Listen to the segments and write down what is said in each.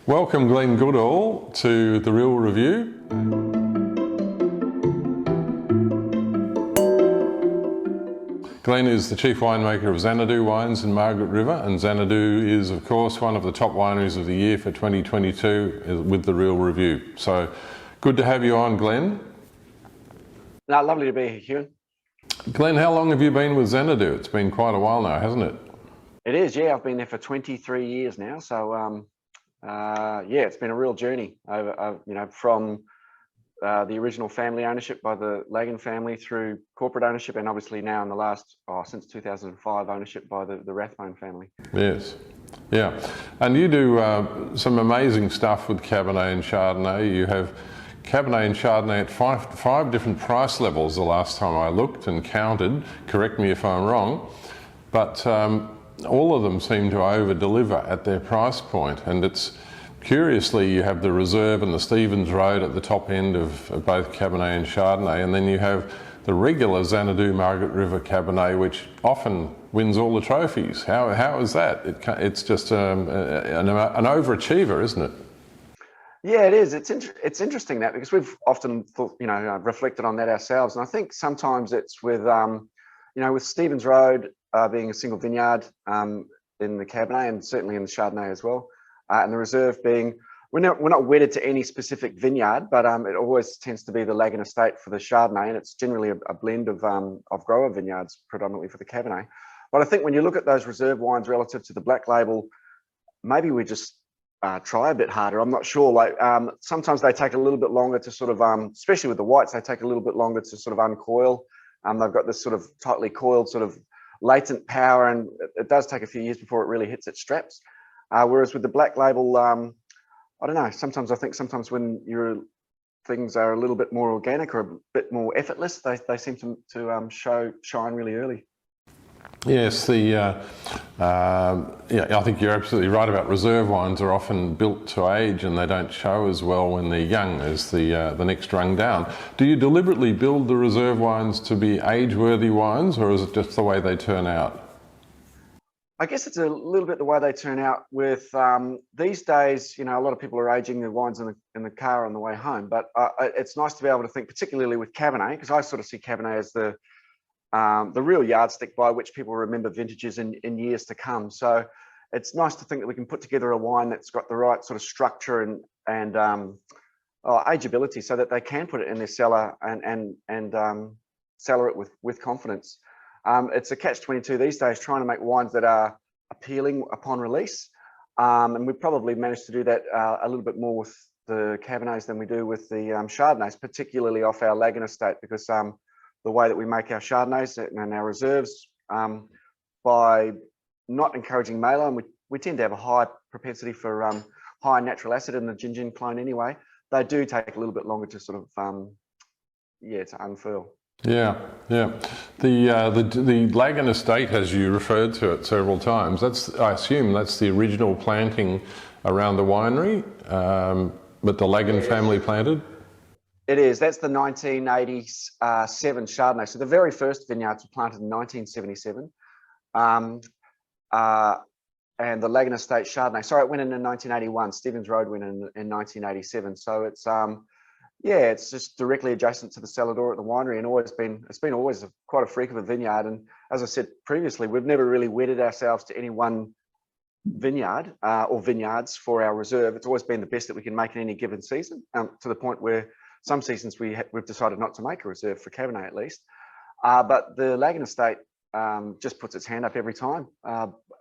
Welcome Glenn Goodall to The Real Review. Glenn is the chief winemaker of Xanadu Wines in Margaret River, and Xanadu is of course one of the top wineries of the year for 2022 with The Real Review. So good to have you on, Glenn. No, lovely to be here, Hugh. Glenn, how long have you been with Xanadu? It's been quite a while now, hasn't it? It is, yeah. I've been there for 23 years now. So, yeah, it's been a real journey over, from the original family ownership by the Lagan family through corporate ownership, and obviously now in the last, since 2005, ownership by the Rathbone family. Yes, yeah. And you do some amazing stuff with Cabernet and Chardonnay. You have Cabernet and Chardonnay at five different price levels the last time I looked and counted. Correct me if I'm wrong, but all of them seem to over-deliver at their price point. And it's curiously, you have the Reserve and the Stevens Road at the top end of both Cabernet and Chardonnay, and then you have the regular Xanadu Margaret River Cabernet, which often wins all the trophies. How is that? It's just an overachiever, isn't it? Yeah, it is. It's interesting that, because we've often thought, reflected on that ourselves, and I think sometimes it's with with Stevens Road being a single vineyard in the Cabernet, and certainly in the Chardonnay as well, and the Reserve being, we're not wedded to any specific vineyard, but it always tends to be the Lagan estate for the Chardonnay, and it's generally a blend of grower vineyards predominantly for the Cabernet. But I think when you look at those Reserve wines relative to the Black Label, maybe we just try a bit harder. I'm not sure. Like sometimes they take a little bit longer to sort of, especially with the whites, they take a little bit longer to sort of uncoil. They've got this sort of tightly coiled sort of latent power, and it does take a few years before it really hits its straps. Whereas with the Black Label, I don't know. Sometimes I think when things are a little bit more organic or a bit more effortless, they seem to shine really early. Yes, I think you're absolutely right about Reserve wines are often built to age, and they don't show as well when they're young as the next rung down. Do you deliberately build the Reserve wines to be age-worthy wines, or is it just the way they turn out? I guess it's a little bit the way they turn out. With these days, a lot of people are aging their wines in the car on the way home, but it's nice to be able to think, particularly with Cabernet, because I sort of see Cabernet as the real yardstick by which people remember vintages in years to come. So it's nice to think that we can put together a wine that's got the right sort of structure and ageability, so that they can put it in their cellar and cellar it with confidence. It's a catch-22 these days, trying to make wines that are appealing upon release, and we've probably managed to do that a little bit more with the Cabernets than we do with the Chardonnays, particularly off our Lagan estate, because the way that we make our Chardonnays and our Reserves, by not encouraging malo, and we tend to have a high propensity for high natural acid in the Gingin clone anyway, they do take a little bit longer to sort of to unfurl. Yeah. The Lagan estate, as you referred to it several times, I assume that's the original planting around the winery, but the Lagan family planted? It is. That's the 1987 Chardonnay. So the very first vineyards were planted in 1977. And the Lagan Estate Chardonnay, sorry, it went in 1981. Stevens Road went in 1987. So it's it's just directly adjacent to the cellar door at the winery, and it's been always quite a freak of a vineyard. And as I said previously, we've never really wedded ourselves to any one vineyard or vineyards for our Reserve. It's always been the best that we can make in any given season, to the point where some seasons we've decided not to make a Reserve for Cabernet at least. But the Lagan estate just puts its hand up every time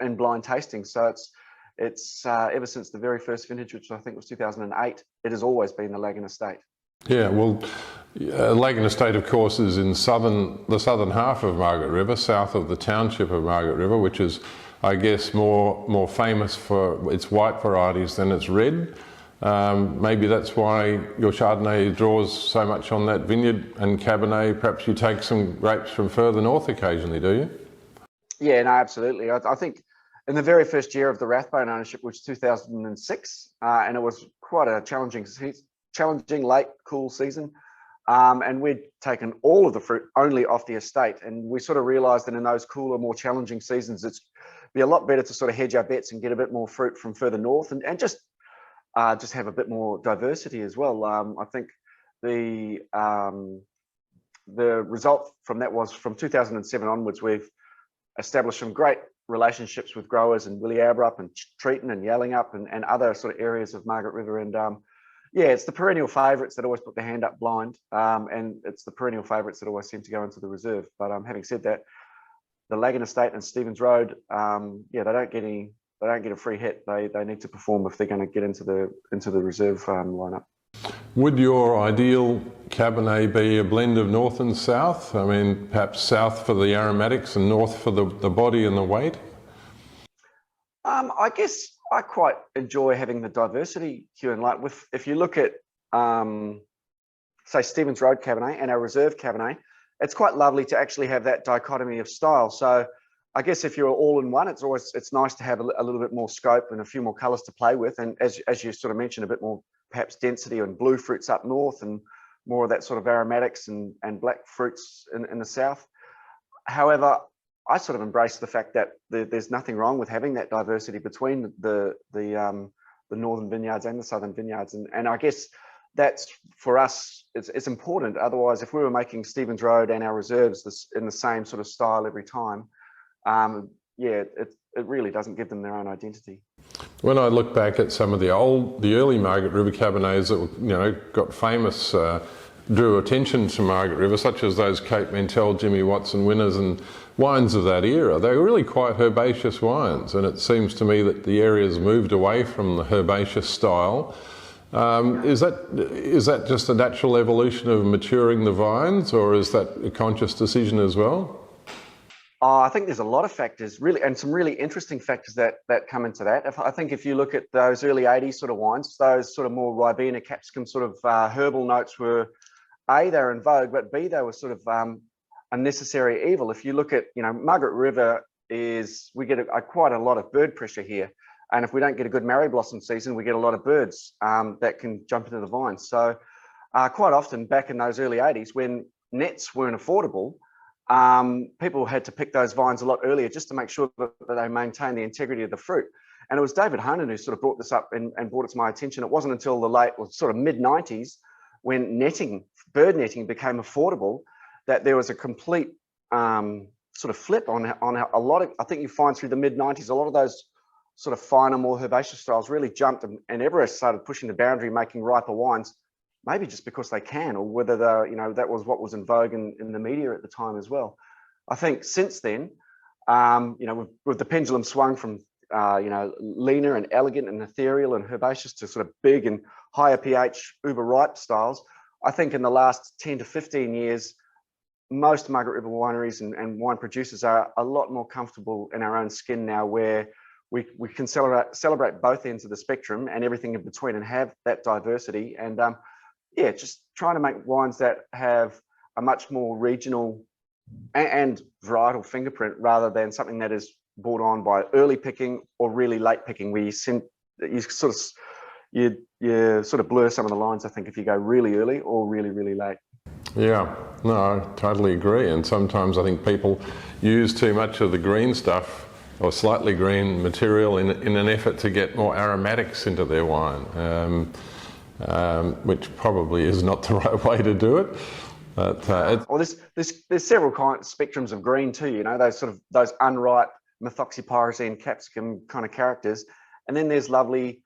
in blind tasting. So it's ever since the very first vintage, which I think was 2008, it has always been the Lagan estate. Yeah, well, Lagan estate, of course, is in the southern half of Margaret River, south of the township of Margaret River, which is, I guess, more famous for its white varieties than its red. Maybe that's why your Chardonnay draws so much on that vineyard, and Cabernet, perhaps you take some grapes from further north occasionally, do you? Yeah, no, absolutely. I think in the very first year of the Rathbone ownership, which was 2006, and it was quite a challenging late cool season, and we'd taken all of the fruit only off the estate, and we sort of realised that in those cooler, more challenging seasons, it's be a lot better to sort of hedge our bets and get a bit more fruit from further north, and just just have a bit more diversity as well. I think the result from that was from 2007 onwards, we've established some great relationships with growers in Willie Aberup and Treaton and Yallingup and other sort of areas of Margaret River. And yeah, it's the perennial favourites that always put their hand up blind, and it's the perennial favourites that always seem to go into the reserve. But having said that, the Lagan Estate and Stevens Road, yeah, they don't get a free hit. They need to perform if they're going to get into the reserve lineup. Would your ideal Cabernet be a blend of north and south? I mean, perhaps south for the aromatics and north for the body and the weight? I guess I quite enjoy having the diversity, Hugh. And like if you look at, say, Stevens Road Cabernet and our reserve Cabernet, it's quite lovely to actually have that dichotomy of style. So I guess if you're all in one, it's nice to have a little bit more scope and a few more colours to play with. And as you sort of mentioned, a bit more perhaps density and blue fruits up north and more of that sort of aromatics and black fruits in the south. However, I sort of embrace the fact that there's nothing wrong with having that diversity between the northern vineyards and the southern vineyards. And I guess that's, for us, it's important. Otherwise, if we were making Stevens Road and our reserves in the same sort of style every time, yeah, it really doesn't give them their own identity. When I look back at some of the early Margaret River Cabernets that got famous, drew attention to Margaret River, such as those Cape Mentelle, Jimmy Watson winners and wines of that era, they were really quite herbaceous wines. And it seems to me that the area's moved away from the herbaceous style. Is that just a natural evolution of maturing the vines, or is that a conscious decision as well? I think there's a lot of factors, really, and some really interesting factors that come into that. I think if you look at those early 80s sort of wines, those sort of more Ribena, capsicum sort of herbal notes were, A, they're in vogue, but B, they were sort of a necessary evil. If you look at, Margaret River we get quite a lot of bird pressure here. And if we don't get a good Marri blossom season, we get a lot of birds that can jump into the vines. So quite often back in those early 80s, when nets weren't affordable, people had to pick those vines a lot earlier just to make sure that they maintain the integrity of the fruit. And it was David Honan who sort of brought this up and brought it to my attention. It wasn't until the sort of mid-90s when bird netting became affordable, that there was a complete sort of flip on a lot of, I think you find through the mid-90s, a lot of those sort of finer, more herbaceous styles really jumped, and Everest started pushing the boundary, making riper wines, maybe just because they can, or whether that was what was in vogue in the media at the time as well. I think since then, with the pendulum swung from leaner and elegant and ethereal and herbaceous to sort of big and higher pH, uber ripe styles, I think in the last 10 to 15 years, most Margaret River wineries and wine producers are a lot more comfortable in our own skin now, where we can celebrate both ends of the spectrum and everything in between, and have that diversity. And yeah, just trying to make wines that have a much more regional and varietal fingerprint, rather than something that is brought on by early picking or really late picking, where you sort of blur some of the lines, I think, if you go really early or really, really late. Yeah, no, I totally agree. And sometimes I think people use too much of the green stuff or slightly green material in an effort to get more aromatics into their wine, which probably is not the right way to do it. But there's several spectrums of green too. Those unripe methoxypyrazine, capsicum kind of characters, and then there's lovely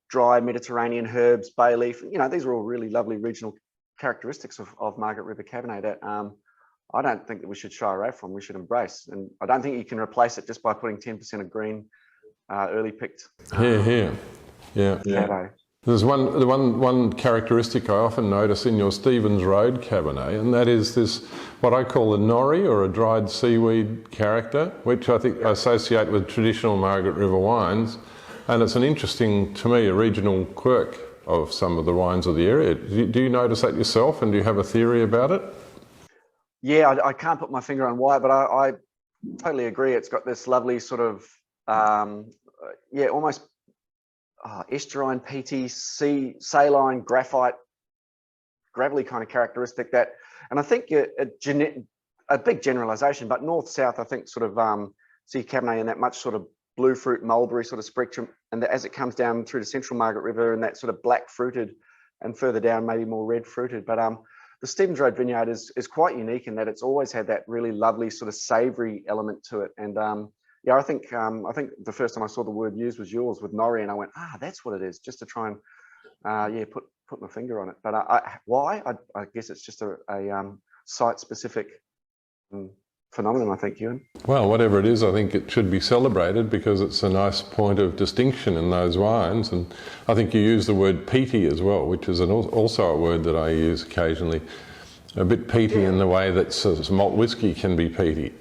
dry Mediterranean herbs, bay leaf. These are all really lovely regional characteristics of Margaret River Cabernet that I don't think that we should shy away from. We should embrace, and I don't think you can replace it just by putting 10% of green, early picked. Yeah. Cabernet. There's one characteristic I often notice in your Stevens Road Cabernet, and that is this, what I call a nori, or a dried seaweed character, which I think I associate with traditional Margaret River wines. And it's an interesting, to me, a regional quirk of some of the wines of the area. Do you notice that yourself, and do you have a theory about it? Yeah, I can't put my finger on why, but I totally agree. It's got this lovely sort of, almost estuarine, peaty, saline, graphite, gravelly kind of characteristic that, and I think a big generalisation, but north-south, I think sort of see Cabernet in that much sort of blue fruit mulberry sort of spectrum, and as it comes down through the Central Margaret River and that sort of black fruited, and further down maybe more red fruited. But the Stevens Road vineyard is quite unique in that it's always had that really lovely sort of savoury element to it. And yeah, I think the first time I saw the word used was yours with nori, and I went, that's what it is, just to try and yeah, put my finger on it. But why? I guess it's just a site specific phenomenon, I think, Ewan. Well, whatever it is, I think it should be celebrated because it's a nice point of distinction in those wines. And I think you use the word peaty as well, which is also a word that I use occasionally. A bit peaty in the way that malt whiskey can be peaty.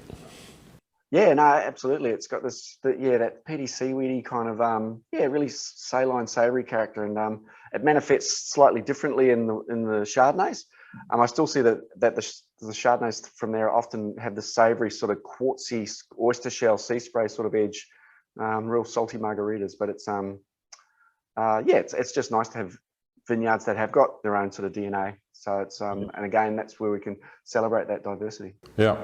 Yeah, no, absolutely. It's got this, that peaty seaweedy kind of, really saline, savoury character, and it manifests slightly differently in the Chardonnays. I still see that the Chardonnays from there often have the savoury sort of quartzy oyster shell sea spray sort of edge, real salty margaritas. But it's it's just nice to have vineyards that have got their own sort of DNA. So it's and again, that's where we can celebrate that diversity. Yeah.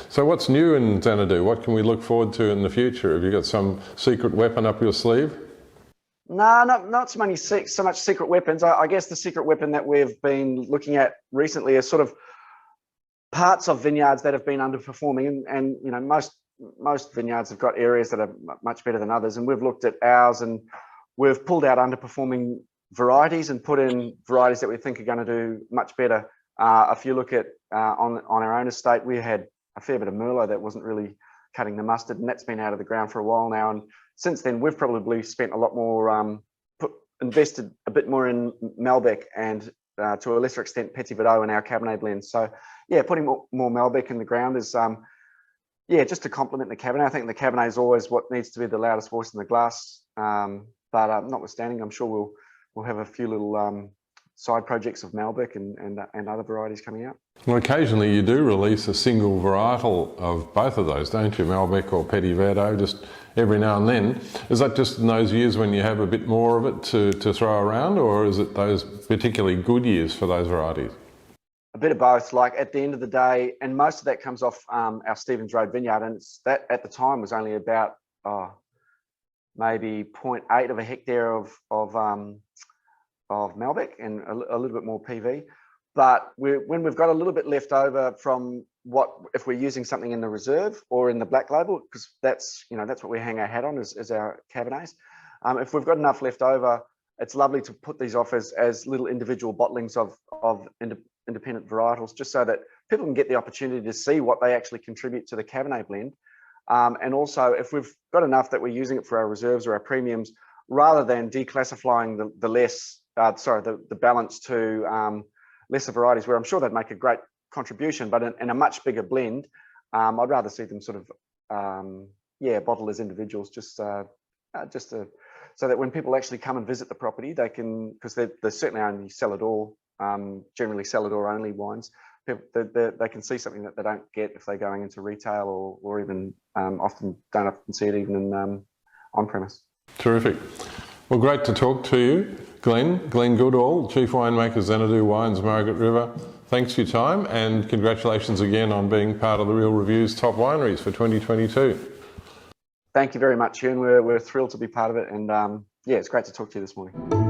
So what's new in Xanadu? What can we look forward to in the future? Have you got some secret weapon up your sleeve? No, not so much secret weapons. I guess the secret weapon that we've been looking at recently is sort of parts of vineyards that have been underperforming, and you know, most vineyards have got areas that are much better than others, and we've looked at ours and we've pulled out underperforming varieties and put in varieties that we think are going to do much better. If you look at on our own estate, we had a fair bit of Merlot that wasn't really cutting the mustard, and that's been out of the ground for a while now. And since then, we've probably spent a lot more, invested a bit more in Malbec and to a lesser extent Petit Verdot in our Cabernet blends. So yeah, putting more Malbec in the ground is just to complement the Cabernet. I think the Cabernet is always what needs to be the loudest voice in the glass. But notwithstanding, I'm sure we'll have a few little side projects of Malbec and other varieties coming out. Well, occasionally you do release a single varietal of both of those, don't you? Malbec or Petit Verdot, just every now and then. Is that just in those years when you have a bit more of it to throw around, or is it those particularly good years for those varieties? A bit of both. Like at the end of the day, and most of that comes off our Stevens Road vineyard, and that at the time was only about maybe 0.8 of a hectare of Malbec and a little bit more PV. But when we've got a little bit left over from if we're using something in the reserve or in the black label, because that's what we hang our hat on is our Cabernets. If we've got enough left over, it's lovely to put these off as little individual bottlings of independent varietals, just so that people can get the opportunity to see what they actually contribute to the Cabernet blend. And also, if we've got enough that we're using it for our reserves or our premiums, rather than declassifying the balance to lesser varieties, where I'm sure they'd make a great contribution, but in a much bigger blend, I'd rather see them sort of bottled as individuals, just so that when people actually come and visit the property, they can, because they're certainly only cellar-door, generally cellar-door only wines. They can see something that they don't get if they're going into retail or even don't often see it even in on-premise. Terrific. Well, great to talk to you, Glenn Goodall, Chief Winemaker, Xanadu Wines, Margaret River. Thanks for your time, and congratulations again on being part of the Real Review's Top Wineries for 2022. Thank you very much, Ewan. We're thrilled to be part of it, and it's great to talk to you this morning.